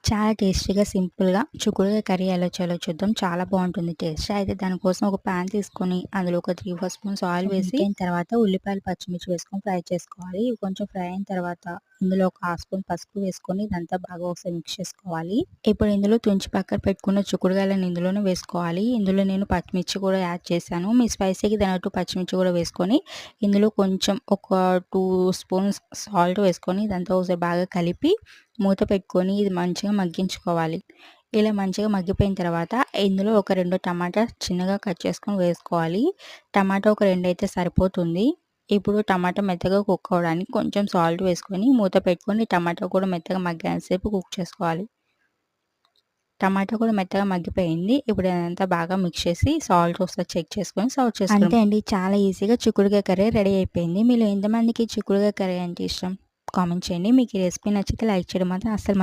చాలా టేస్టీగా, సింపుల్‌గా చిక్కుడుకాయ కర్రీ ఎలా చేయాలో చూద్దాం. చాలా బావుంటుంది టేస్ట్. అయితే దానికోసం ఒక పాన్ తీసుకొని అందులో ఒక 3, 4 స్పూన్స్ ఆయిల్ వేసి హీట్ అయిన తర్వాత ఉల్లిపాయలు, పచ్చిమిర్చి వేసుకొని ఫ్రై చేసుకోవాలి. ఇవి కొంచెం ఫ్రై అయిన తర్వాత ఇందులో ఒక హాఫ్ స్పూన్ పసుపు వేసుకొని ఇదంతా బాగా ఒకసారి మిక్స్ చేసుకోవాలి. ఇప్పుడు ఇందులో తుంచి పక్కన పెట్టుకున్న చిక్కుడుకాయలను ఇందులోనే వేసుకోవాలి. ఇందులో నేను పచ్చిమిర్చి కూడా యాడ్ చేశాను. మీ స్పైసీకి తగ్గట్టు పచ్చిమిర్చి కూడా వేసుకొని ఇందులో కొంచెం ఒక 2 స్పూన్స్ సాల్ట్ వేసుకొని ఇదంతా ఒకసారి బాగా కలిపి మూత పెట్టుకొని ఇది మంచిగా మగ్గించుకోవాలి. ఇలా మంచిగా మగ్గిపోయిన తర్వాత ఇందులో ఒక 2 టమాటా చిన్నగా కట్ చేసుకొని వేసుకోవాలి. టమాటా ఒక 2 అయితే సరిపోతుంది. ఇప్పుడు టమాటా మెత్తగా కుక్ అవ్వడానికి కొంచెం సాల్ట్ వేసుకొని మూత పెట్టుకొని టమాటా కూడా మెత్తగా మగ్గేంత సేపు కుక్ చేసుకోవాలి. టమాటా కూడా మెత్తగా మగ్గిపోయింది. ఇప్పుడు ఇదంతా బాగా మిక్స్ చేసి సాల్ట్ ఒకసారి చెక్ చేసుకొని సర్వ్ చేసుకోవడం. అంతే అండి. చాలా ఈజీగా చిక్కుడుకాయ కర్రీ రెడీ అయిపోయింది. మీలో ఎంతమందికి చిక్కుడుకాయ కర్రీ అంటే ఇష్టం? కామెంట్ చేయండి. మీకు ఈ రెసిపీ నచ్చితే లైక్ చేయడం మాత్రం అస్సలు